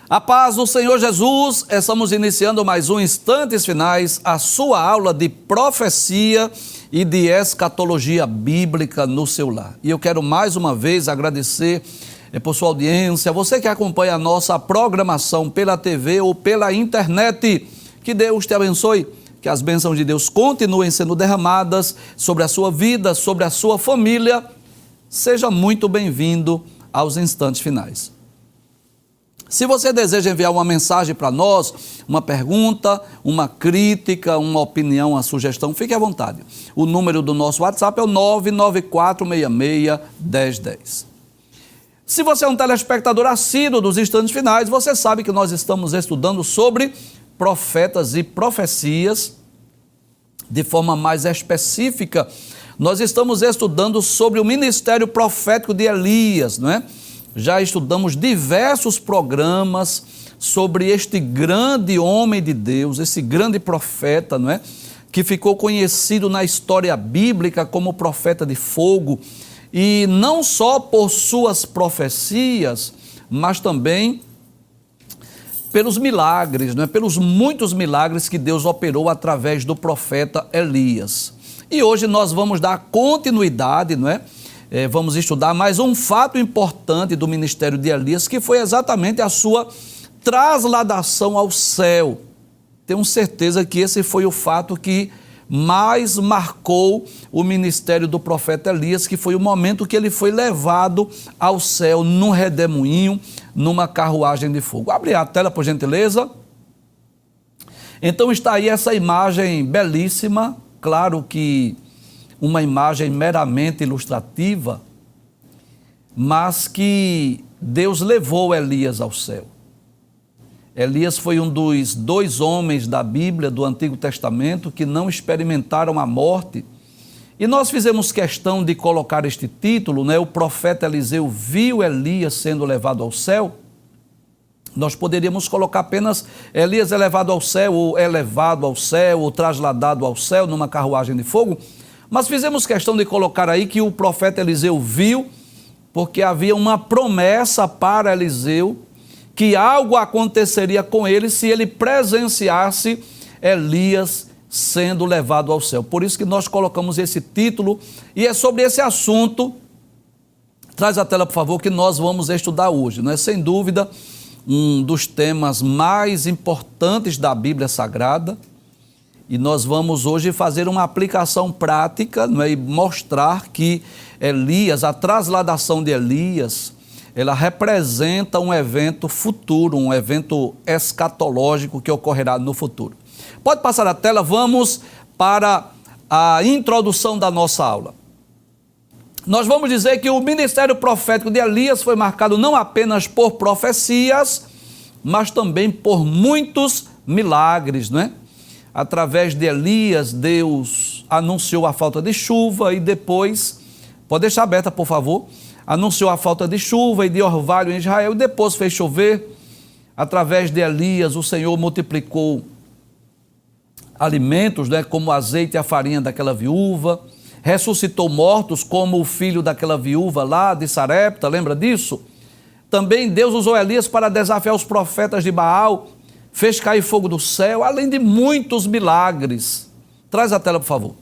A paz do Senhor Jesus, estamos iniciando mais um Instantes Finais, a sua aula de profecia e de escatologia bíblica no seu lar. E eu quero mais uma vez agradecer por sua audiência, você que acompanha a nossa programação pela TV ou pela internet. Que Deus te abençoe, que as bênçãos de Deus continuem sendo derramadas sobre a sua vida, sobre a sua família. Seja muito bem-vindo aos Instantes Finais. Se você deseja enviar uma mensagem para nós, uma pergunta, uma crítica, uma opinião, uma sugestão, fique à vontade. O número do nosso WhatsApp é o 994661010. Se você é um telespectador assíduo dos Instantes Finais, você sabe que nós estamos estudando sobre profetas e profecias. De forma mais específica, nós estamos estudando sobre o ministério profético de Elias, não é? Já estudamos diversos programas sobre este grande homem de Deus, esse grande profeta, não é? Que ficou conhecido na história bíblica como profeta de fogo, e não só por suas profecias, mas também pelos milagres, não é? Pelos muitos milagres que Deus operou através do profeta Elias. E hoje nós vamos dar continuidade, não é? Vamos estudar mais um fato importante do ministério de Elias, que foi exatamente a sua trasladação ao céu. Tenho certeza que esse foi o fato que mais marcou o ministério do profeta Elias, que foi o momento que ele foi levado ao céu num redemoinho, numa carruagem de fogo. Abre a tela, por gentileza. Então está aí essa imagem belíssima, claro que uma imagem meramente ilustrativa, mas que Deus levou Elias ao céu. Elias foi um dos dois homens da Bíblia, do Antigo Testamento, que não experimentaram a morte. E nós fizemos questão de colocar este título, né? O profeta Eliseu viu Elias sendo levado ao céu. Nós poderíamos colocar apenas Elias elevado ao céu, ou trasladado ao céu numa carruagem de fogo. Mas fizemos questão de colocar aí que o profeta Eliseu viu, porque havia uma promessa para Eliseu, que algo aconteceria com ele se ele presenciasse Elias sendo levado ao céu. Por isso que nós colocamos esse título, e é sobre esse assunto, traz a tela por favor, que nós vamos estudar hoje, não é? Sem dúvida, um dos temas mais importantes da Bíblia Sagrada. E nós vamos hoje fazer uma aplicação prática, não é? E mostrar que Elias, a trasladação de Elias, ela representa um evento futuro, um evento escatológico que ocorrerá no futuro. Pode passar a tela, vamos para a introdução da nossa aula. Nós vamos dizer que o ministério profético de Elias foi marcado não apenas por profecias, mas também por muitos milagres, não é? Através de Elias, Deus anunciou a falta de chuva e depois, pode deixar aberta por favor, anunciou a falta de chuva e de orvalho em Israel e depois fez chover. Através de Elias, o Senhor multiplicou alimentos, né, como o azeite e a farinha daquela viúva, ressuscitou mortos como o filho daquela viúva lá de Sarepta, lembra disso? Também Deus usou Elias para desafiar os profetas de Baal, fez cair fogo do céu, além de muitos milagres. Traz a tela, por favor.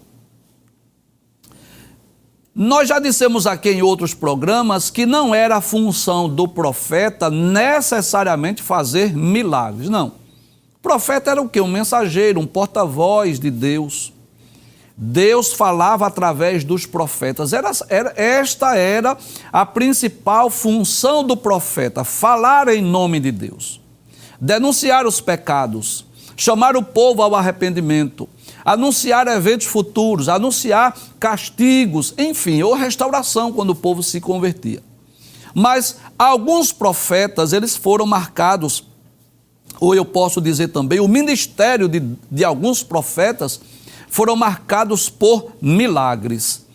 Nós já dissemos aqui em outros programas que não era a função do profeta necessariamente fazer milagres, não. O profeta era o quê? Um mensageiro, um porta-voz de Deus. Deus falava através dos profetas. Esta era a principal função do profeta, falar em nome de Deus. Denunciar os pecados, chamar o povo ao arrependimento, anunciar eventos futuros, anunciar castigos, enfim, ou restauração quando o povo se convertia. Mas alguns profetas, eles foram marcados, ou eu posso dizer também, o ministério de alguns profetas foram marcados por milagres.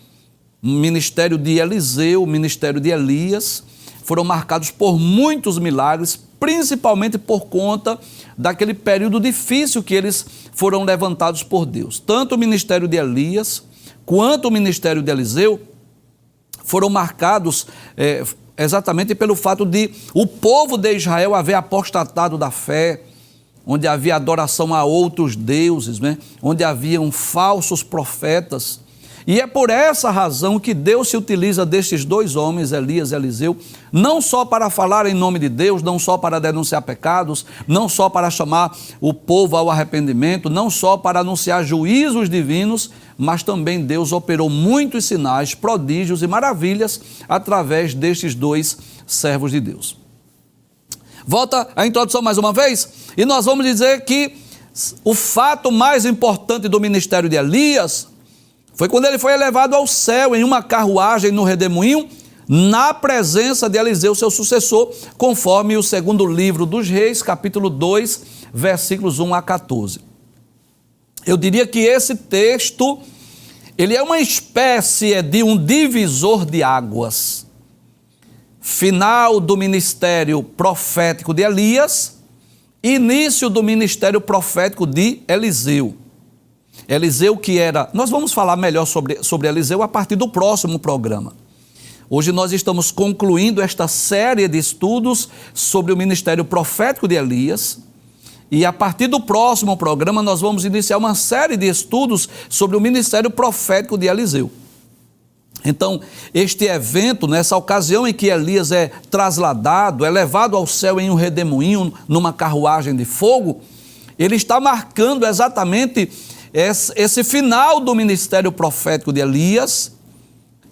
O ministério de Eliseu, o ministério de Elias, foram marcados por muitos milagres, principalmente por conta daquele período difícil que eles foram levantados por Deus. Tanto o ministério de Elias quanto o ministério de Eliseu foram marcados exatamente pelo fato de o povo de Israel haver apostatado da fé, onde havia adoração a outros deuses, né? Onde haviam falsos profetas. E é por essa razão que Deus se utiliza destes dois homens, Elias e Eliseu, não só para falar em nome de Deus, não só para denunciar pecados, não só para chamar o povo ao arrependimento, não só para anunciar juízos divinos, mas também Deus operou muitos sinais, prodígios e maravilhas através destes dois servos de Deus. Volta a introdução mais uma vez, e nós vamos dizer que o fato mais importante do ministério de Elias foi quando ele foi elevado ao céu em uma carruagem no redemoinho, na presença de Eliseu, seu sucessor, conforme o segundo livro dos Reis, capítulo 2, versículos 1 a 14. Eu diria que esse texto, ele é uma espécie de um divisor de águas. Final do ministério profético de Elias, início do ministério profético de Eliseu. Eliseu que era... Nós vamos falar melhor sobre Eliseu a partir do próximo programa. Hoje nós estamos concluindo esta série de estudos sobre o ministério profético de Elias, e a partir do próximo programa nós vamos iniciar uma série de estudos sobre o ministério profético de Eliseu. Então, este evento, nessa ocasião em que Elias é trasladado, é levado ao céu em um redemoinho, numa carruagem de fogo, ele está marcando exatamente esse final do ministério profético de Elias.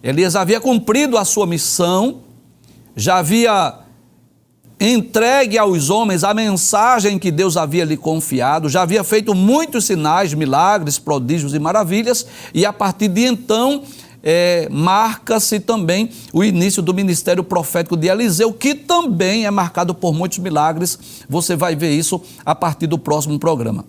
Elias havia cumprido a sua missão, já havia entregue aos homens a mensagem que Deus havia lhe confiado, já havia feito muitos sinais, milagres, prodígios e maravilhas, e a partir de então marca-se também o início do ministério profético de Eliseu, que também é marcado por muitos milagres. Você vai ver isso a partir do próximo programa.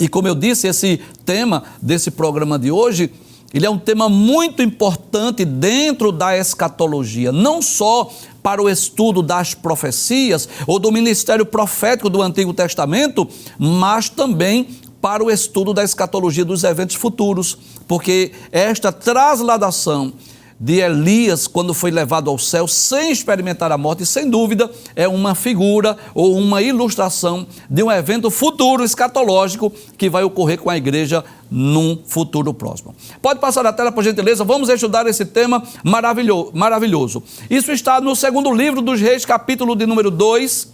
E como eu disse, esse tema desse programa de hoje, ele é um tema muito importante dentro da escatologia, não só para o estudo das profecias ou do ministério profético do Antigo Testamento, mas também para o estudo da escatologia dos eventos futuros, porque esta trasladação de Elias, quando foi levado ao céu sem experimentar a morte, sem dúvida, é uma figura ou uma ilustração de um evento futuro escatológico que vai ocorrer com a igreja num futuro próximo. Pode passar a tela, por gentileza, vamos estudar esse tema maravilhoso. Isso está no segundo livro dos Reis, capítulo de número 2,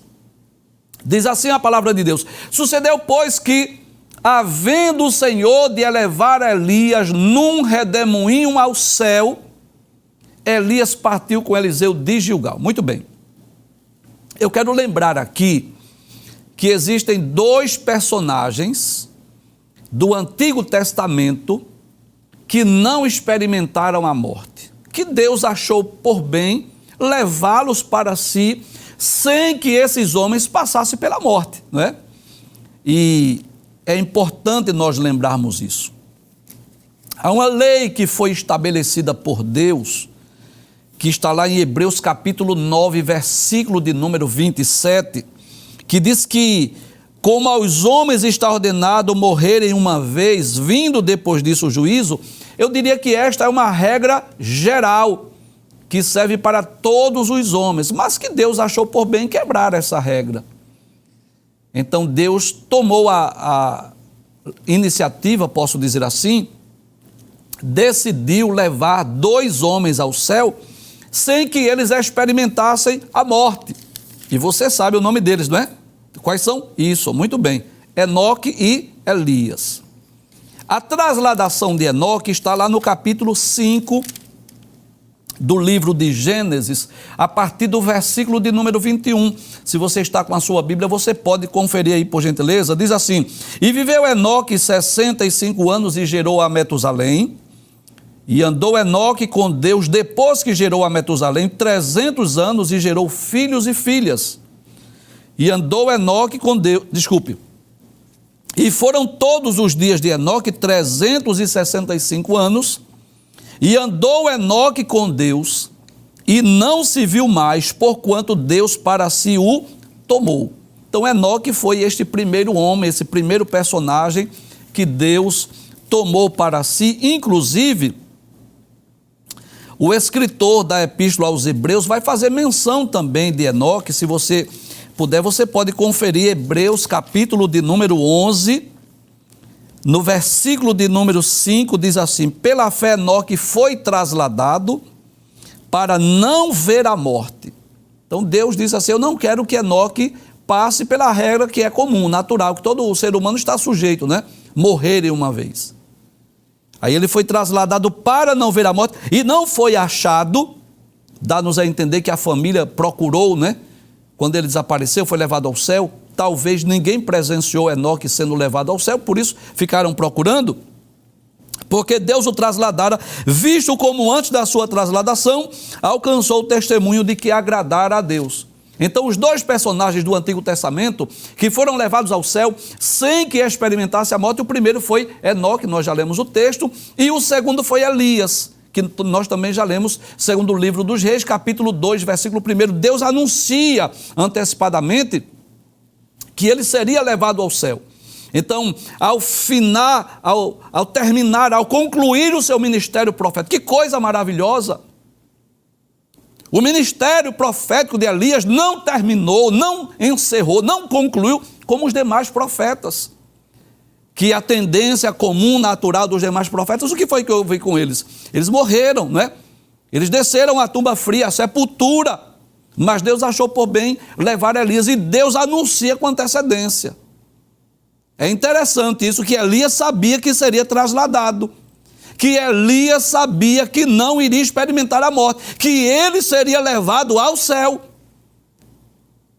diz assim a palavra de Deus: sucedeu, pois, que, havendo o Senhor de elevar Elias num redemoinho ao céu, Elias partiu com Eliseu de Gilgal. Muito bem. Eu quero lembrar aqui que existem dois personagens do Antigo Testamento que não experimentaram a morte, que Deus achou por bem levá-los para si sem que esses homens passassem pela morte, não é? E é importante nós lembrarmos isso. Há uma lei que foi estabelecida por Deus, que está lá em Hebreus capítulo 9, versículo de número 27, que diz que, como aos homens está ordenado morrerem uma vez, vindo depois disso o juízo, eu diria que esta é uma regra geral, que serve para todos os homens, mas que Deus achou por bem quebrar essa regra. Então Deus tomou a iniciativa, posso dizer assim, decidiu levar dois homens ao céu, sem que eles experimentassem a morte. E você sabe o nome deles, não é? Quais são? Isso, muito bem. Enoque e Elias. A trasladação de Enoque está lá no capítulo 5 do livro de Gênesis, a partir do versículo de número 21. Se você está com a sua Bíblia, você pode conferir aí, por gentileza. Diz assim: e viveu Enoque 65 anos e gerou a Metusalém. E andou Enoque com Deus, depois que gerou a Metusalém, 300 anos e gerou filhos e filhas. E andou Enoque com Deus, e foram todos os dias de Enoque 365 anos, e andou Enoque com Deus, e não se viu mais, porquanto Deus para si o tomou. Então Enoque foi este primeiro homem, esse primeiro personagem que Deus tomou para si. Inclusive, O escritor da Epístola aos Hebreus vai fazer menção também de Enoque. Se você puder, você pode conferir Hebreus capítulo de número 11, no versículo de número 5, diz assim: pela fé Enoque foi trasladado para não ver a morte. Então Deus diz assim: eu não quero que Enoque passe pela regra que é comum, natural, que todo ser humano está sujeito, né? Morrer uma vez. Aí ele foi trasladado para não ver a morte e não foi achado. Dá-nos a entender que a família procurou, né? Quando ele desapareceu, foi levado ao céu. Talvez ninguém presenciou Enoque sendo levado ao céu, por isso ficaram procurando. Porque Deus o trasladara, visto como antes da sua trasladação, alcançou o testemunho de que agradara a Deus. Então os dois personagens do Antigo Testamento que foram levados ao céu sem que experimentasse a morte, o primeiro foi Enoque, nós já lemos o texto, e o segundo foi Elias, que nós também já lemos, segundo o livro dos Reis, capítulo 2, versículo 1. Deus anuncia antecipadamente que ele seria levado ao céu. Então, ao terminar, ao concluir o seu ministério profético, que coisa maravilhosa! O ministério profético de Elias não terminou, não encerrou, não concluiu como os demais profetas. Que a tendência comum, natural dos demais profetas, o que foi que eu vi com eles? Eles morreram, né? Eles desceram à tumba fria, à sepultura. Mas Deus achou por bem levar Elias e Deus anuncia com antecedência. É interessante isso, que Elias sabia que seria trasladado. Que Elias sabia que não iria experimentar a morte, que ele seria levado ao céu.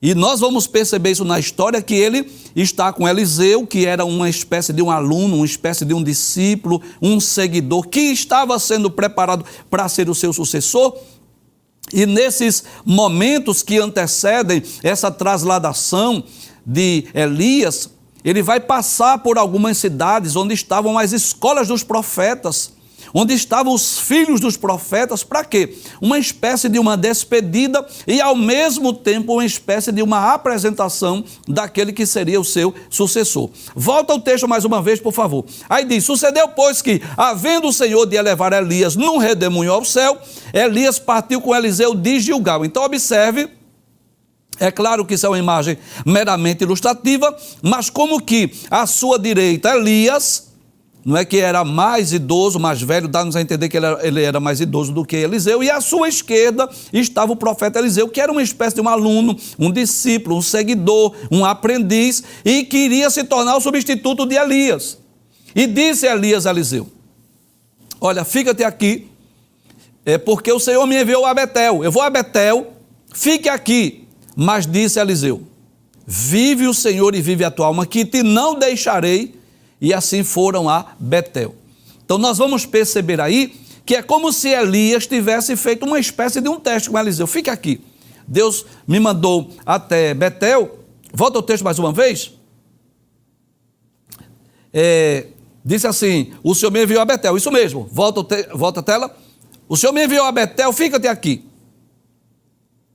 E nós vamos perceber isso na história, que ele está com Eliseu, que era uma espécie de um aluno, uma espécie de um discípulo, um seguidor, que estava sendo preparado para ser o seu sucessor. E nesses momentos que antecedem essa trasladação de Elias, ele vai passar por algumas cidades onde estavam as escolas dos profetas, onde estavam os filhos dos profetas. Para quê? Uma espécie de uma despedida e, ao mesmo tempo, uma espécie de uma apresentação daquele que seria o seu sucessor. Volta ao texto mais uma vez, por favor. Aí diz: sucedeu, pois, que, havendo o Senhor de elevar Elias num redemoinho ao céu, Elias partiu com Eliseu de Gilgal. Então, observe. É claro que isso é uma imagem meramente ilustrativa, mas como que à sua direita Elias, não é que era mais idoso, mais velho, dá-nos a entender que ele era mais idoso do que Eliseu, e à sua esquerda estava o profeta Eliseu, que era uma espécie de um aluno, um discípulo, um seguidor, um aprendiz, e queria se tornar o substituto de Elias. E disse Elias a Eliseu: olha, fica-te aqui, porque o Senhor me enviou a Betel. Eu vou a Betel, fique aqui. Mas disse Eliseu: vive o Senhor e vive a tua alma, que te não deixarei. E assim foram a Betel. Então nós vamos perceber aí que é como se Elias tivesse feito uma espécie de um teste com Eliseu. Fique aqui. Deus me mandou até Betel. Volta ao texto mais uma vez. Disse assim: o Senhor me enviou a Betel. Isso mesmo. Volta a tela. O Senhor me enviou a Betel, fica-te aqui.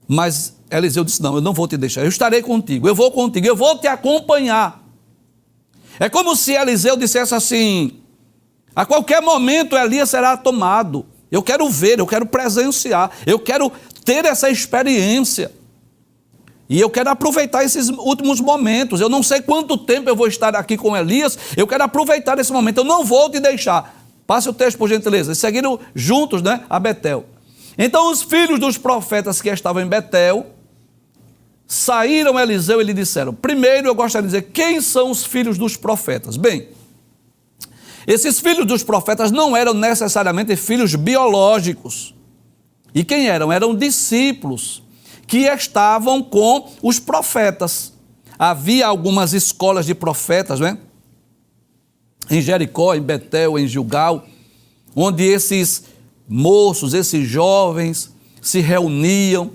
Mas Eliseu disse: não, eu não vou te deixar, eu estarei contigo, eu vou contigo, eu vou te acompanhar. É como se Eliseu dissesse assim: a qualquer momento Elias será tomado, eu quero ver, eu quero presenciar, eu quero ter essa experiência. E eu quero aproveitar esses últimos momentos, eu não sei quanto tempo eu vou estar aqui com Elias, eu quero aproveitar esse momento, eu não vou te deixar. Passe o texto, por gentileza. Eles seguiram juntos, né, a Betel. Então os filhos dos profetas que estavam em Betel saíram a Eliseu e lhe disseram: primeiro eu gostaria de dizer quem são os filhos dos profetas. Bem, esses filhos dos profetas não eram necessariamente filhos biológicos. E quem eram? Eram discípulos que estavam com os profetas. Havia algumas escolas de profetas, né? Em Jericó, em Betel, em Gilgal, onde esses moços, esses jovens se reuniam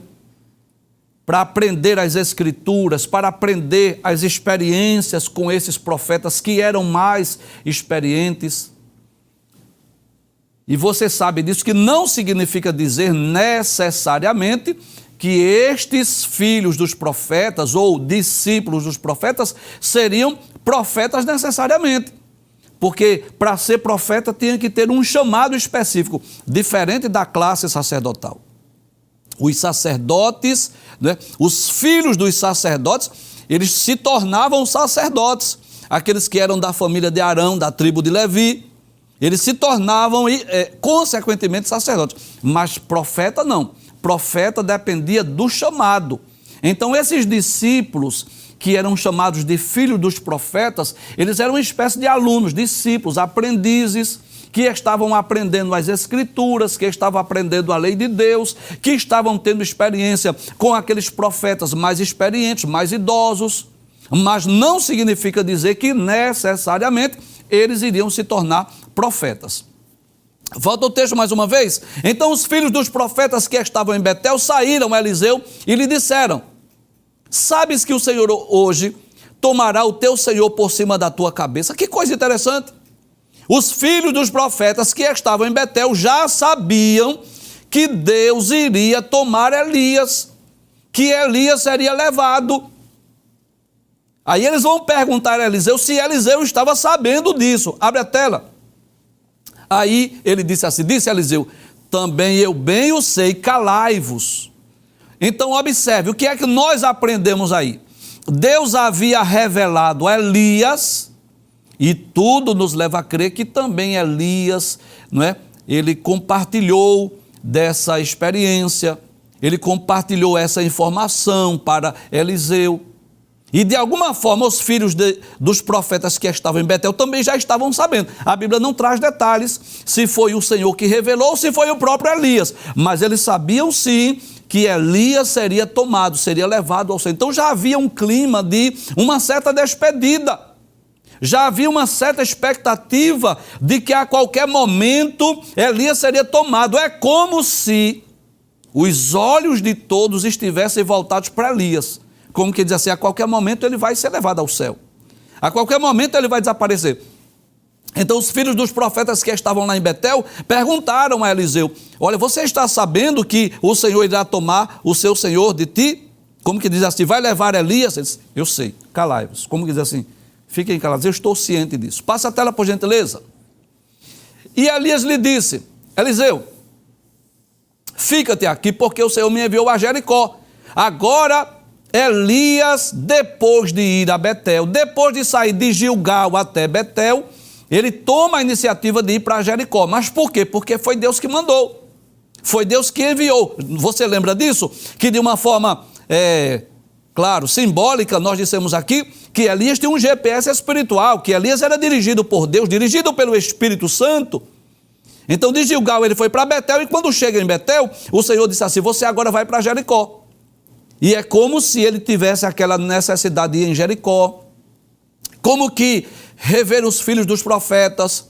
para aprender as escrituras, para aprender as experiências com esses profetas que eram mais experientes. E você sabe disso, que não significa dizer necessariamente que estes filhos dos profetas ou discípulos dos profetas seriam profetas necessariamente. porque para ser profeta tinha que ter um chamado específico, diferente da classe sacerdotal. Os sacerdotes, né, os filhos dos sacerdotes, eles se tornavam sacerdotes. Aqueles que eram da família de Arão, da tribo de Levi, eles se tornavam, consequentemente, sacerdotes. Mas profeta não. Profeta dependia do chamado. Então, esses discípulos, que eram chamados de filhos dos profetas, eles eram uma espécie de alunos, discípulos, aprendizes, que estavam aprendendo as Escrituras, que estavam aprendendo a lei de Deus, que estavam tendo experiência com aqueles profetas mais experientes, mais idosos, mas não significa dizer que necessariamente eles iriam se tornar profetas. Volta o texto mais uma vez. Então os filhos dos profetas que estavam em Betel saíram a Eliseu e lhe disseram: sabes que o Senhor hoje tomará o teu Senhor por cima da tua cabeça? Que coisa interessante. Os filhos dos profetas que estavam em Betel já sabiam que Deus iria tomar Elias, que Elias seria levado. Aí eles vão perguntar a Eliseu se Eliseu estava sabendo disso. Abre a tela. Aí ele disse assim, disse Eliseu: também eu bem o sei, calai-vos. Então observe, o que é que nós aprendemos aí? Deus havia revelado a Elias, e tudo nos leva a crer que também Elias, não é? Ele compartilhou dessa experiência, ele compartilhou essa informação para Eliseu. E de alguma forma os filhos dos profetas que estavam em Betel também já estavam sabendo. A Bíblia não traz detalhes se foi o Senhor que revelou ou se foi o próprio Elias. Mas eles sabiam sim que Elias seria tomado, seria levado ao Senhor. Então já havia um clima de uma certa despedida. Já havia uma certa expectativa de que a qualquer momento Elias seria tomado. É como se os olhos de todos estivessem voltados para Elias. Como que diz assim, a qualquer momento ele vai ser levado ao céu. A qualquer momento ele vai desaparecer. Então os filhos dos profetas que estavam lá em Betel perguntaram a Eliseu: olha, você está sabendo que o Senhor irá tomar o seu Senhor de ti? Como que diz assim, vai levar Elias? Ele disse, eu sei, calai-vos. Como que diz assim, fiquem calados, eu estou ciente disso. Passa a tela por gentileza. E Elias lhe disse, Eliseu, fica-te aqui porque o Senhor me enviou a Jericó. Agora Elias, depois de ir a Betel, depois de sair de Gilgal até Betel, ele toma a iniciativa de ir para Jericó. Mas por quê? Porque foi Deus que mandou. Foi Deus que enviou. Você lembra disso? Que de uma forma, claro, simbólica, nós dissemos aqui que Elias tinha um GPS espiritual, que Elias era dirigido por Deus, dirigido pelo Espírito Santo. Então de Gilgal ele foi para Betel e quando chega em Betel, o Senhor disse assim, você agora vai para Jericó. E é como se ele tivesse aquela necessidade de ir em Jericó, como que rever os filhos dos profetas,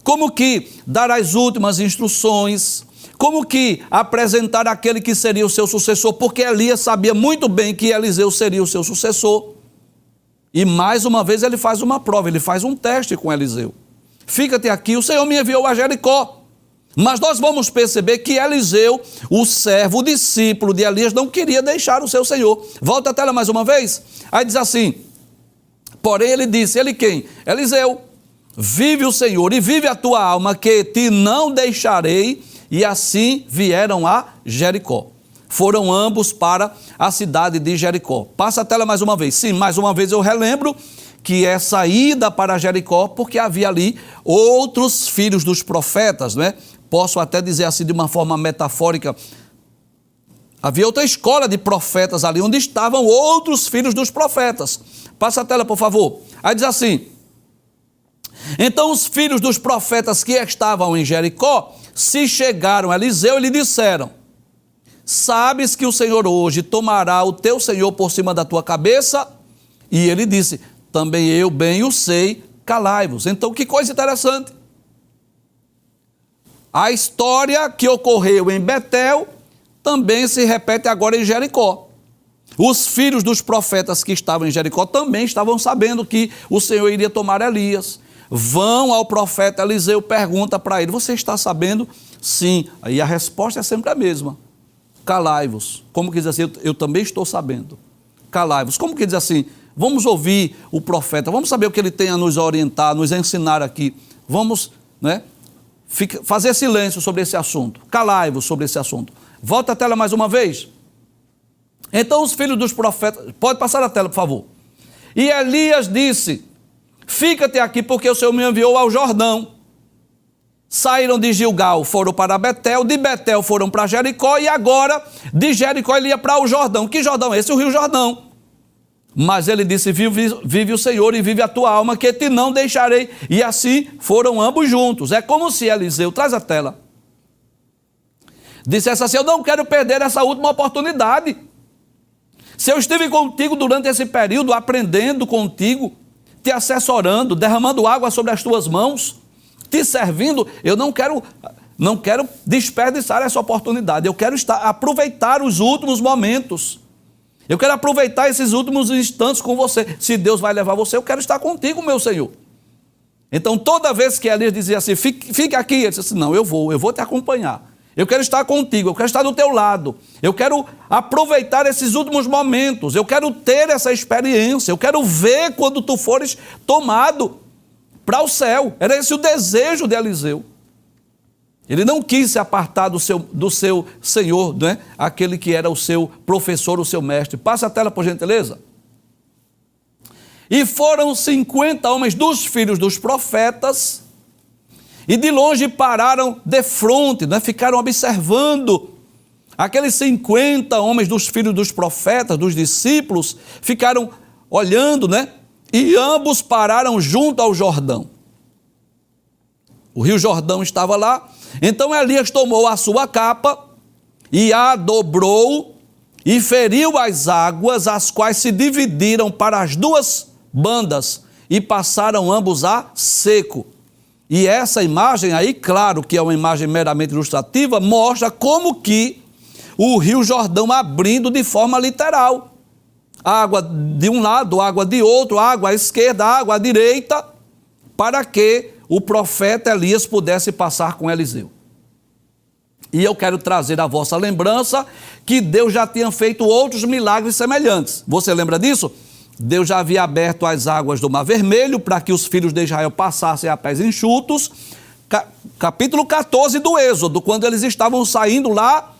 como que dar as últimas instruções, como que apresentar aquele que seria o seu sucessor, porque Elias sabia muito bem que Eliseu seria o seu sucessor. E mais uma vez ele faz uma prova, ele faz um teste com Eliseu. Fica-te aqui, o Senhor me enviou a Jericó. Mas nós vamos perceber que Eliseu, o servo, o discípulo de Elias, não queria deixar o seu Senhor. Volta a tela mais uma vez. Aí diz assim, porém ele disse, ele quem? Eliseu, vive o Senhor e vive a tua alma, que te não deixarei. E assim vieram a Jericó. Foram ambos para a cidade de Jericó. Passa a tela mais uma vez. Sim, mais uma vez eu relembro que é saída para Jericó, porque havia ali outros filhos dos profetas, não é? Posso até dizer assim de uma forma metafórica, havia outra escola de profetas ali, onde estavam outros filhos dos profetas. Passa a tela, por favor. Aí diz assim, então os filhos dos profetas que estavam em Jericó se chegaram a Eliseu e lhe disseram, sabes que o Senhor hoje tomará o teu Senhor por cima da tua cabeça? E ele disse, também eu bem o sei, calai-vos. Então que coisa interessante. A história que ocorreu em Betel também se repete agora em Jericó. Os filhos dos profetas que estavam em Jericó também estavam sabendo que o Senhor iria tomar Elias. Vão ao profeta Eliseu, pergunta para ele, você está sabendo? Sim. E a resposta é sempre a mesma. Calai-vos. Como que diz assim, eu também estou sabendo. Calai-vos. Como que diz assim, Vamos ouvir o profeta, vamos saber o que ele tem a nos orientar, nos ensinar aqui. Vamos, né, fazer silêncio sobre esse assunto. Calai-vos sobre esse assunto. Volta a tela mais uma vez. Então os filhos dos profetas... Pode passar a tela, por favor. E Elias disse: fica-te aqui, porque o Senhor me enviou ao Jordão. Saíram de Gilgal, foram para Betel, de Betel foram para Jericó, e agora de Jericó ele ia para o Jordão. Que Jordão é esse? O rio Jordão. Mas ele disse: vive o Senhor e vive a tua alma, que te não deixarei. E assim foram ambos juntos. É como se Eliseu, traz a tela, dissesse assim: eu não quero perder essa última oportunidade. Se eu estive contigo durante esse período, aprendendo contigo, te assessorando, derramando água sobre as tuas mãos, te servindo, eu não quero desperdiçar essa oportunidade. Eu quero aproveitar os últimos momentos. Eu quero aproveitar esses últimos instantes com você. Se Deus vai levar você, eu quero estar contigo, meu Senhor. Então, toda vez que Elias dizia assim: fique aqui, ele disse assim: não, eu vou te acompanhar. Eu quero estar contigo, eu quero estar do teu lado. Eu quero aproveitar esses últimos momentos. Eu quero ter essa experiência. Eu quero ver quando tu fores tomado para o céu. Era esse o desejo de Eliseu. Ele não quis se apartar do seu Senhor, né? Aquele que era o seu professor, o seu mestre. Passa a tela, por gentileza. E foram 50 homens dos filhos dos profetas, e de longe pararam defronte, né? Ficaram observando. Aqueles 50 homens dos filhos dos profetas, dos discípulos, ficaram olhando, né? E ambos pararam junto ao Jordão. O rio Jordão estava lá. Então Elias tomou a sua capa e a dobrou e feriu as águas, as quais se dividiram para as duas bandas e passaram ambos a seco. E essa imagem aí, claro que é uma imagem meramente ilustrativa, mostra como que o rio Jordão abrindo de forma literal. Água de um lado, água de outro, água à esquerda, água à direita, para que o profeta Elias pudesse passar com Eliseu. E eu quero trazer à vossa lembrança que Deus já tinha feito outros milagres semelhantes. Você lembra disso? Deus já havia aberto as águas do Mar Vermelho para que os filhos de Israel passassem a pés enxutos. Capítulo 14 do Êxodo, quando eles estavam saindo lá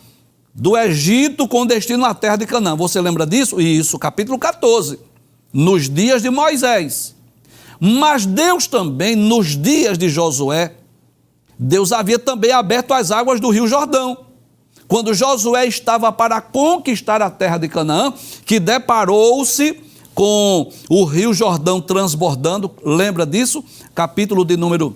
do Egito com destino à terra de Canaã. Você lembra disso? Isso, capítulo 14, nos dias de Moisés. Mas Deus também, nos dias de Josué, Deus havia também aberto as águas do rio Jordão. Quando Josué estava para conquistar a terra de Canaã, que deparou-se com o rio Jordão transbordando, lembra disso? Capítulo de número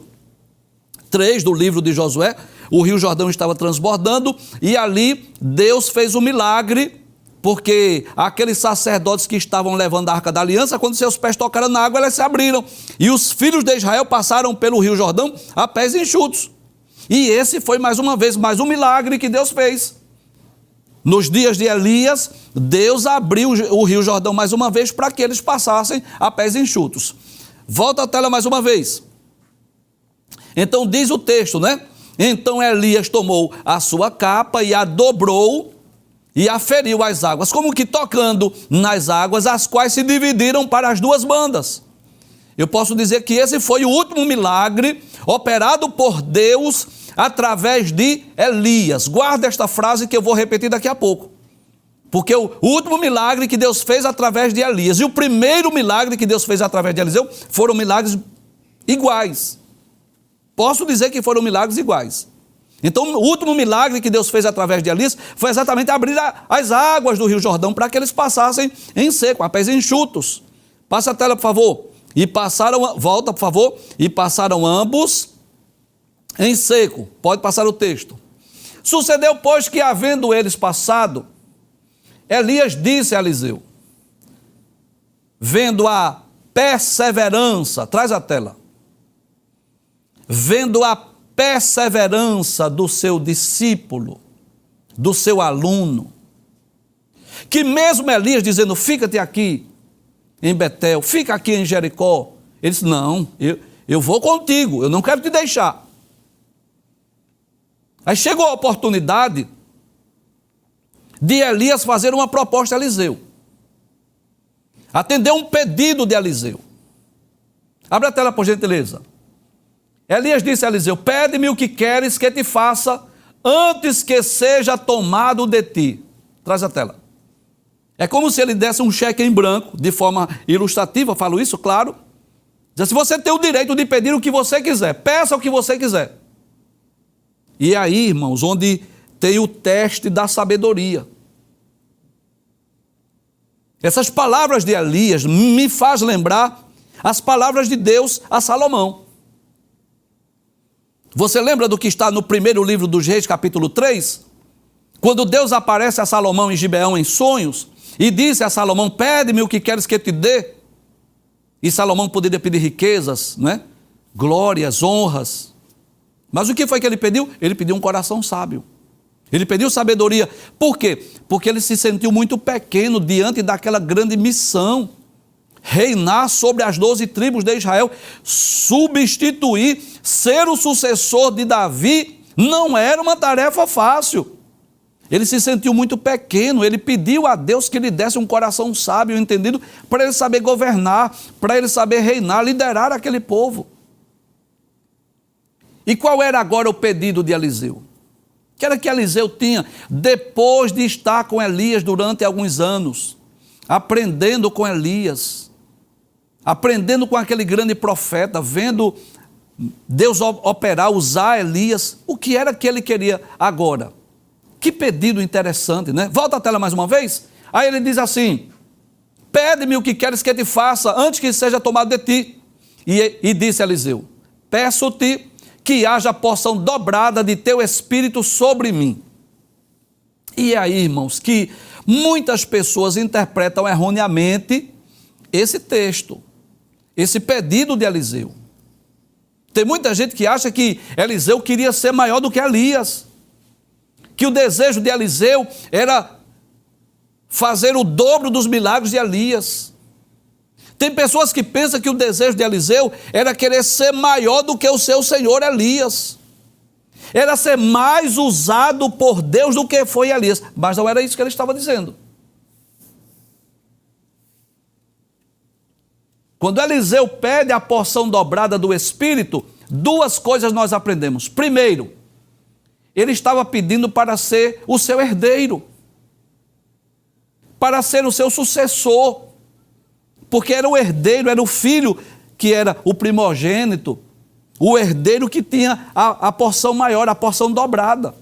3 do livro de Josué, o rio Jordão estava transbordando e ali Deus fez um milagre, porque aqueles sacerdotes que estavam levando a Arca da Aliança, quando seus pés tocaram na água, elas se abriram. E os filhos de Israel passaram pelo rio Jordão a pés enxutos. E esse foi mais uma vez, mais um milagre que Deus fez. Nos dias de Elias, Deus abriu o rio Jordão mais uma vez para que eles passassem a pés enxutos. Volta a tela mais uma vez. Então diz o texto, né? Então Elias tomou a sua capa e a dobrou e aferiu as águas, como que tocando nas águas, as quais se dividiram para as duas bandas. Eu posso dizer que esse foi o último milagre operado por Deus através de Elias. Guarda esta frase que eu vou repetir daqui a pouco. Porque o último milagre que Deus fez através de Elias e o primeiro milagre que Deus fez através de Eliseu foram milagres iguais. Posso dizer que foram milagres iguais. Então, o último milagre que Deus fez através de Elias foi exatamente abrir as águas do rio Jordão para que eles passassem em seco, a pés enxutos. Passa a tela, por favor. E passaram, volta, por favor. E passaram ambos em seco. Pode passar o texto. Sucedeu, pois, que havendo eles passado, Elias disse a Eliseu, vendo a perseverança, traz a tela, vendo a perseverança do seu discípulo, do seu aluno, que mesmo Elias dizendo, fica-te aqui em Betel, fica aqui em Jericó, ele disse, não, eu vou contigo, eu não quero te deixar. Aí chegou a oportunidade de Elias fazer uma proposta a Eliseu. atendeu um pedido de Eliseu. Abre a tela, por gentileza. Elias disse a Eliseu: pede-me o que queres que te faça antes que seja tomado de ti. Traz a tela. É como se ele desse um cheque em branco, de forma ilustrativa, falo isso, claro. Diz assim: você tem o direito de pedir o que você quiser, peça o que você quiser. E é aí, irmãos, onde tem o teste da sabedoria. Essas palavras de Elias me faz lembrar as palavras de Deus a Salomão. Você lembra do que está no primeiro livro dos Reis, capítulo 3? Quando Deus aparece a Salomão em Gibeão em sonhos e disse a Salomão: pede-me o que queres que eu te dê. E Salomão poderia pedir riquezas, né? Glórias, honras. Mas o que foi que ele pediu? Ele pediu um coração sábio. Ele pediu sabedoria. Por quê? Porque ele se sentiu muito pequeno diante daquela grande missão. Reinar sobre as 12 tribos de Israel, substituir, ser o sucessor de Davi, não era uma tarefa fácil. Ele se sentiu muito pequeno, ele pediu a Deus que lhe desse um coração sábio, entendido, para ele saber governar, para ele saber reinar, liderar aquele povo. E qual era agora o pedido de Eliseu? Que era que Eliseu tinha, depois de estar com Elias durante alguns anos, aprendendo com Elias, aprendendo com aquele grande profeta, vendo Deus operar, usar Elias, o que era que ele queria agora? Que pedido interessante, né? Volta a tela mais uma vez. Aí ele diz assim: pede-me o que queres que eu te faça antes que seja tomado de ti. E disse Eliseu: peço-te que haja porção dobrada de teu espírito sobre mim. E é aí, irmãos, que muitas pessoas interpretam erroneamente esse texto, esse pedido de Eliseu. Tem muita gente que acha que Eliseu queria ser maior do que Elias, que o desejo de Eliseu era fazer o dobro dos milagres de Elias. Tem pessoas que pensam que o desejo de Eliseu era querer ser maior do que o seu senhor Elias, era ser mais usado por Deus do que foi Elias, mas não era isso que ele estava dizendo. Quando Eliseu pede a porção dobrada do Espírito, duas coisas nós aprendemos. Primeiro, ele estava pedindo para ser o seu herdeiro, para ser o seu sucessor, porque era o herdeiro, era o filho que era o primogênito, o herdeiro que tinha a porção maior, a porção dobrada.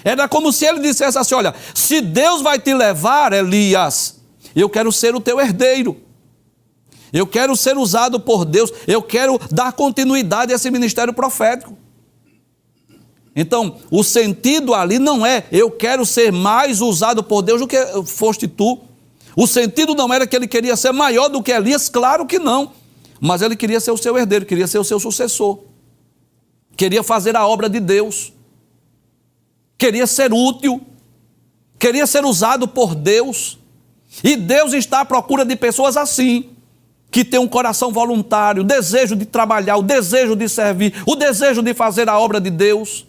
Era como se ele dissesse assim: olha, se Deus vai te levar, Elias, eu quero ser o teu herdeiro. Eu quero ser usado por Deus, eu quero dar continuidade a esse ministério profético. Então, o sentido ali não é eu quero ser mais usado por Deus do que foste tu. O sentido não era que ele queria ser maior do que Elias, claro que não. Mas ele queria ser o seu herdeiro, queria ser o seu sucessor. Queria fazer a obra de Deus. Queria ser útil. Queria ser usado por Deus. E Deus está à procura de pessoas assim, que têm um coração voluntário, o desejo de trabalhar, o desejo de servir, o desejo de fazer a obra de Deus.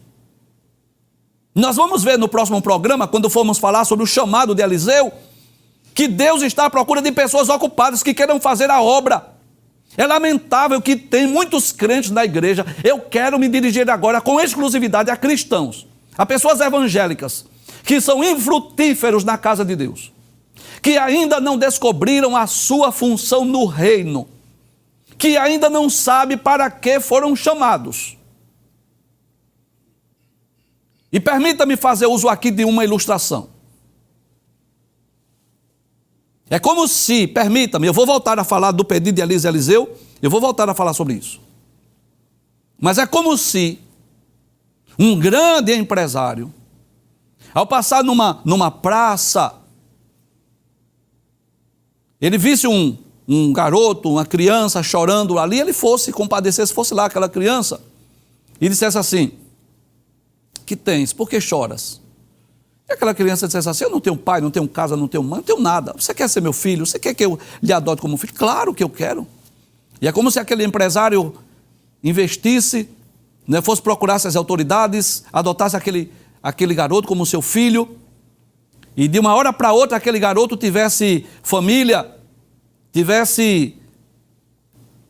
Nós vamos ver no próximo programa, quando formos falar sobre o chamado de Eliseu, que Deus está à procura de pessoas ocupadas que queiram fazer a obra. É lamentável que tem muitos crentes na igreja. Eu quero me dirigir agora com exclusividade a cristãos, a pessoas evangélicas, que são infrutíferos na casa de Deus, que ainda não descobriram a sua função no reino, que ainda não sabem para que foram chamados. E permita-me fazer uso aqui de uma ilustração. É como se, permita-me, eu vou voltar a falar do pedido de Elias e Eliseu, eu vou voltar a falar sobre isso. Mas é como se um grande empresário, ao passar numa praça, ele visse um garoto, uma criança chorando ali, ele fosse compadecer, se fosse lá aquela criança, e dissesse assim: que tens? Por que choras? E aquela criança dissesse assim: eu não tenho pai, não tenho casa, não tenho mãe, não tenho nada. Você quer ser meu filho? Você quer que eu lhe adote como filho? Claro que eu quero. E é como se aquele empresário investisse, né, fosse procurar as autoridades, adotasse aquele garoto como seu filho, e de uma hora para outra aquele garoto tivesse família, tivesse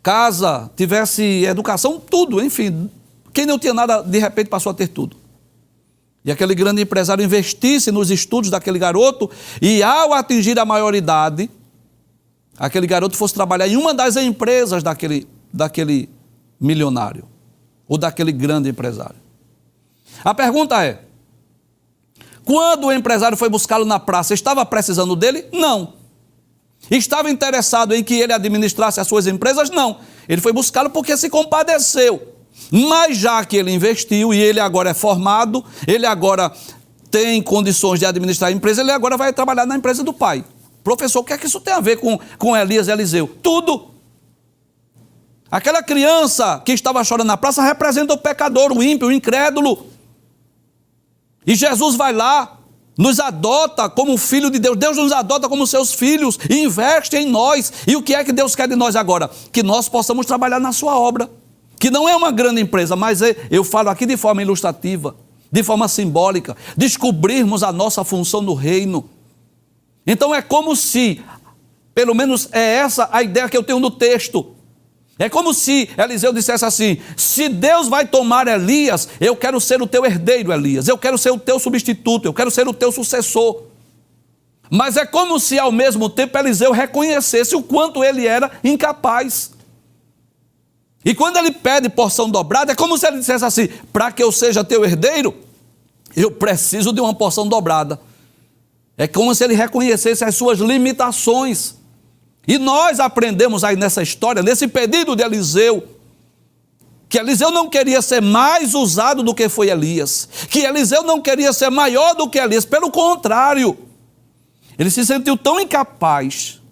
casa, tivesse educação, tudo, enfim. Quem não tinha nada, de repente passou a ter tudo. E aquele grande empresário investisse nos estudos daquele garoto e, ao atingir a maioridade, aquele garoto fosse trabalhar em uma das empresas daquele milionário ou daquele grande empresário. A pergunta é, quando o empresário foi buscá-lo na praça, estava precisando dele? Não. Estava interessado em que ele administrasse as suas empresas? Não. Ele foi buscá-lo porque se compadeceu. Mas já que ele investiu e ele agora é formado, ele agora tem condições de administrar a empresa, ele agora vai trabalhar na empresa do pai. Professor, o que é que isso tem a ver com Elias e Eliseu? Tudo. Aquela criança que estava chorando na praça representa o pecador, o ímpio, o incrédulo. E Jesus vai lá, nos adota como filho de Deus. Deus nos adota como seus filhos e investe em nós. E o que é que Deus quer de nós agora? Que nós possamos trabalhar na sua obra. Que não é uma grande empresa, mas eu falo aqui de forma ilustrativa, de forma simbólica, descobrirmos a nossa função no reino. Então é como se, pelo menos é essa a ideia que eu tenho no texto, é como se Eliseu dissesse assim, se Deus vai tomar Elias, eu quero ser o teu herdeiro, Elias, eu quero ser o teu substituto, eu quero ser o teu sucessor. Mas é como se ao mesmo tempo Eliseu reconhecesse o quanto ele era incapaz. E quando ele pede porção dobrada, é como se ele dissesse assim, para que eu seja teu herdeiro, eu preciso de uma porção dobrada. É como se ele reconhecesse as suas limitações. E nós aprendemos aí nessa história, nesse pedido de Eliseu, que Eliseu não queria ser mais usado do que foi Elias, que Eliseu não queria ser maior do que Elias, pelo contrário, ele se sentiu tão incapaz,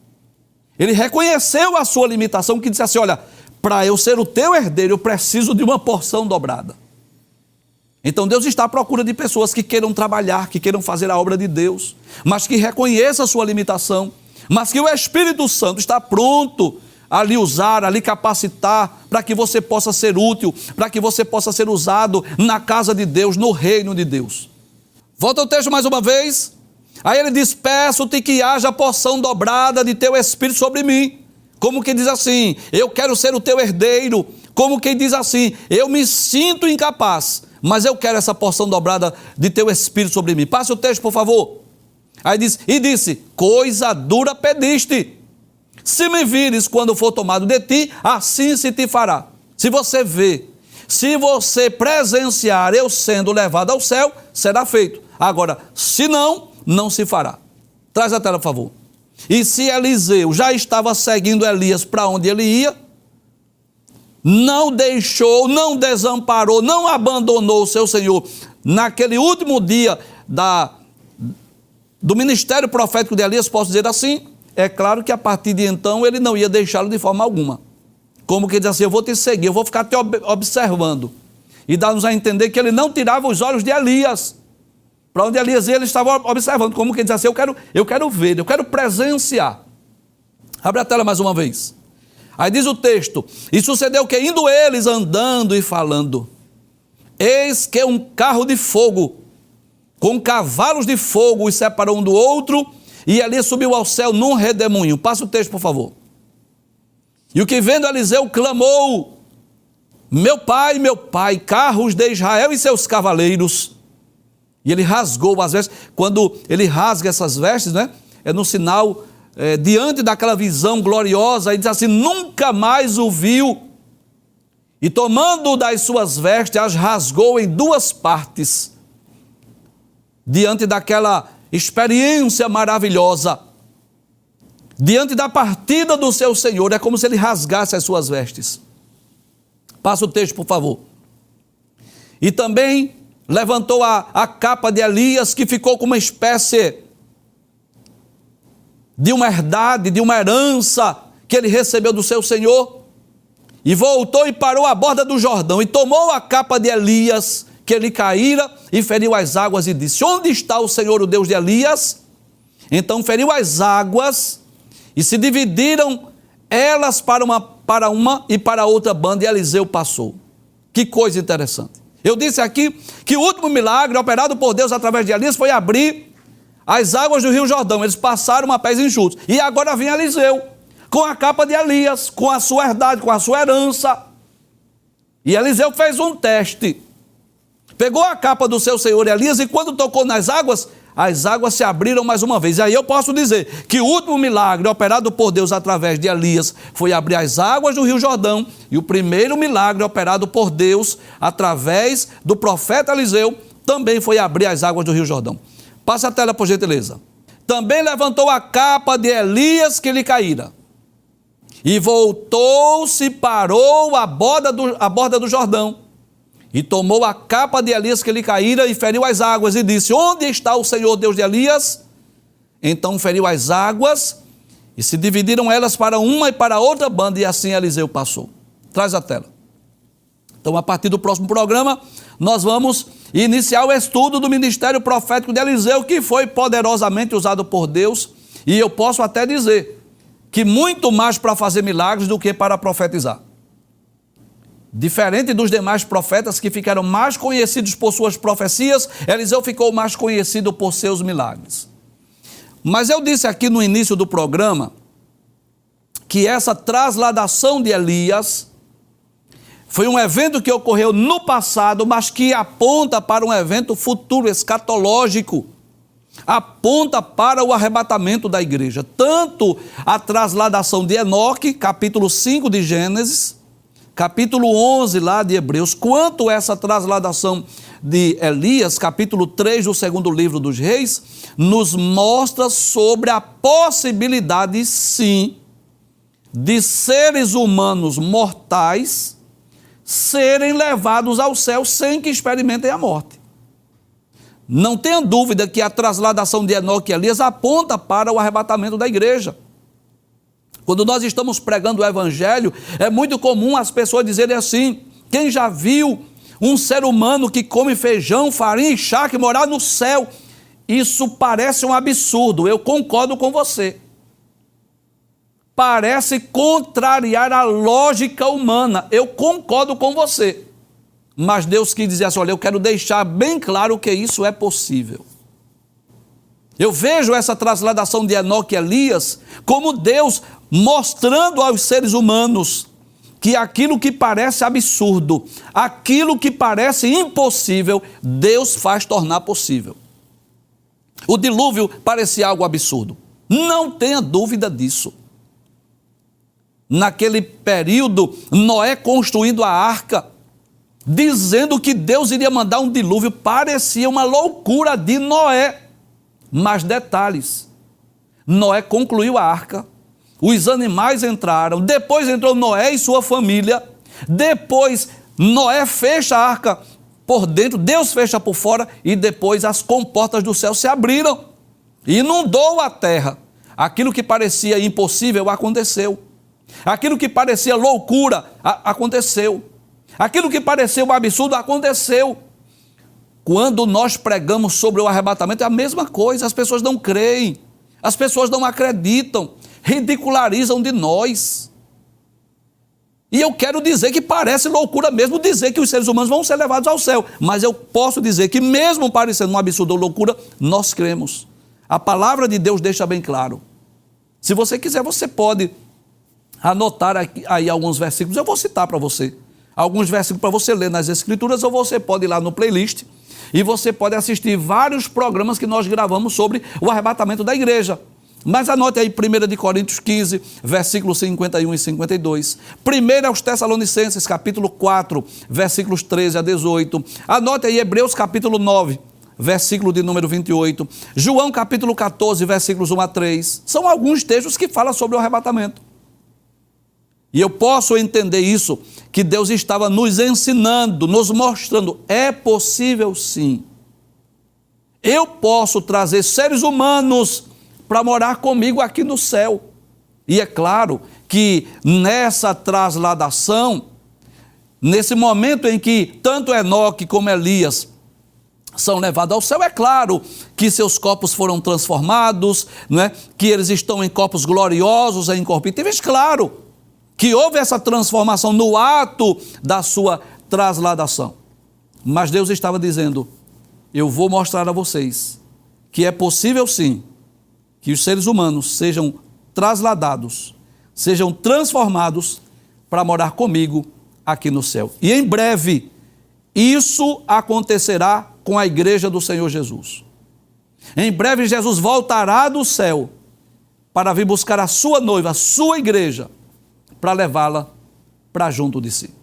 ele reconheceu a sua limitação, que disse assim, olha, para eu ser o teu herdeiro, eu preciso de uma porção dobrada. Então Deus está à procura de pessoas que queiram trabalhar, que queiram fazer a obra de Deus, mas que reconheçam a sua limitação, mas que o Espírito Santo está pronto a lhe usar, a lhe capacitar, para que você possa ser útil, para que você possa ser usado na casa de Deus, no reino de Deus. Volta ao texto mais uma vez. Aí ele diz, peço-te que haja porção dobrada de teu Espírito sobre mim. Como quem diz assim, eu quero ser o teu herdeiro. Como quem diz assim, eu me sinto incapaz, mas eu quero essa porção dobrada de teu Espírito sobre mim. Passe o texto, por favor. Aí diz, e disse, coisa dura pediste. Se me vires quando for tomado de ti, assim se te fará. Se você ver, se você presenciar eu sendo levado ao céu, será feito. Agora, se não, não se fará. Traz a tela, por favor. E se Eliseu já estava seguindo Elias para onde ele ia, não deixou, não desamparou, não abandonou o seu Senhor naquele último dia do ministério profético de Elias, posso dizer assim, é claro que a partir de então ele não ia deixá-lo de forma alguma. Como que diz assim, eu vou te seguir, eu vou ficar te observando. E dá-nos a entender que ele não tirava os olhos de Elias. Para onde Elias ia, ele estava observando. Como que diz assim, eu quero ver, eu quero presenciar. Abre a tela mais uma vez. Aí diz o texto, e sucedeu que indo eles andando e falando, eis que um carro de fogo, com cavalos de fogo, os separou um do outro, e Elias subiu ao céu num redemoinho. Passa o texto, por favor. E o que vendo Eliseu clamou, meu pai, carros de Israel e seus cavaleiros. E ele rasgou as vestes. Quando ele rasga essas vestes, né, é no sinal, diante daquela visão gloriosa, e diz assim, nunca mais o viu. E tomando das suas vestes, as rasgou em duas partes. Diante daquela experiência maravilhosa, diante da partida do seu Senhor, é como se ele rasgasse as suas vestes. Passa o texto, por favor. E também levantou a capa de Elias, que ficou com uma espécie de uma herdade, de uma herança que ele recebeu do seu Senhor, e voltou e parou à borda do Jordão, e tomou a capa de Elias, que ele caíra, e feriu as águas, e disse, onde está o Senhor, o Deus de Elias? Então feriu as águas, e se dividiram elas para uma e para outra banda, e Eliseu passou. Que coisa interessante. Eu disse aqui que o último milagre operado por Deus através de Elias foi abrir as águas do Rio Jordão. Eles passaram a pés enxutos. E agora vem Eliseu, com a capa de Elias, com a sua herdade, com a sua herança. E Eliseu fez um teste. Pegou a capa do seu senhor Elias e quando tocou nas águas, as águas se abriram mais uma vez. E aí eu posso dizer que o último milagre operado por Deus através de Elias foi abrir as águas do Rio Jordão. E o primeiro milagre operado por Deus através do profeta Eliseu também foi abrir as águas do Rio Jordão. Passa a tela, por gentileza. Também levantou a capa de Elias que lhe caíra. E voltou-se, parou à borda do Jordão. E tomou a capa de Elias que lhe caíra e feriu as águas e disse: onde está o Senhor Deus de Elias? Então feriu as águas e se dividiram elas para uma e para outra banda e assim Eliseu passou. Traz a tela. Então a partir do próximo programa nós vamos iniciar o estudo do ministério profético de Eliseu, que foi poderosamente usado por Deus, e eu posso até dizer que muito mais para fazer milagres do que para profetizar. Diferente dos demais profetas que ficaram mais conhecidos por suas profecias, Eliseu ficou mais conhecido por seus milagres. Mas eu disse aqui no início do programa que essa trasladação de Elias foi um evento que ocorreu no passado, mas que aponta para um evento futuro, escatológico. Aponta para o arrebatamento da igreja. Tanto a trasladação de Enoque, capítulo 5 de Gênesis, capítulo 11 lá de Hebreus, quanto essa trasladação de Elias, capítulo 3 do segundo livro dos Reis, nos mostra sobre a possibilidade, sim, de seres humanos mortais serem levados ao céu sem que experimentem a morte. Não tenha dúvida que a trasladação de Enoque e Elias aponta para o arrebatamento da igreja. Quando nós estamos pregando o evangelho, é muito comum as pessoas dizerem assim: quem já viu um ser humano que come feijão, farinha e charque morar no céu? Isso parece um absurdo, eu concordo com você. Parece contrariar a lógica humana, eu concordo com você. Mas Deus quis dizer assim: olha, eu quero deixar bem claro que isso é possível. Eu vejo essa trasladação de Enoque e Elias como Deus mostrando aos seres humanos que aquilo que parece absurdo, aquilo que parece impossível, Deus faz tornar possível. O dilúvio parecia algo absurdo. Não tenha dúvida disso. Naquele período, Noé construindo a arca, dizendo que Deus iria mandar um dilúvio, parecia uma loucura de Noé. Mas detalhes, Noé concluiu a arca, os animais entraram, depois entrou Noé e sua família, depois Noé fecha a arca por dentro, Deus fecha por fora e depois as comportas do céu se abriram, inundou a terra. Aquilo que parecia impossível aconteceu, aquilo que parecia loucura aconteceu, aquilo que parecia um absurdo aconteceu. Quando nós pregamos sobre o arrebatamento é a mesma coisa, as pessoas não creem, as pessoas não acreditam, ridicularizam de nós. E eu quero dizer que parece loucura mesmo dizer que os seres humanos vão ser levados ao céu, mas eu posso dizer que mesmo parecendo um absurdo ou loucura, nós cremos. A palavra de Deus deixa bem claro. Se você quiser, você pode anotar aí alguns versículos, eu vou citar para você. Alguns versículos para você ler nas Escrituras, ou você pode ir lá no playlist e você pode assistir vários programas que nós gravamos sobre o arrebatamento da igreja. Mas anote aí 1 Coríntios 15, versículos 51 e 52. 1 aos Tessalonicenses, capítulo 4, versículos 13 a 18. Anote aí Hebreus, capítulo 9, versículo de número 28. João, capítulo 14, versículos 1 a 3. São alguns textos que falam sobre o arrebatamento. E eu posso entender isso, que Deus estava nos ensinando, nos mostrando, é possível sim. Eu posso trazer seres humanos para morar comigo aqui no céu. E é claro que nessa trasladação, nesse momento em que tanto Enoque como Elias são levados ao céu, é claro que seus corpos foram transformados, não é? Que eles estão em corpos gloriosos, incorruptíveis, claro que houve essa transformação no ato da sua trasladação. Mas Deus estava dizendo, eu vou mostrar a vocês que é possível sim, que os seres humanos sejam trasladados sejam transformados para morar comigo aqui no céu. E em breve, isso acontecerá com a igreja do Senhor Jesus. Em breve, Jesus voltará do céu para vir buscar a sua noiva, a sua igreja, para levá-la para junto de si.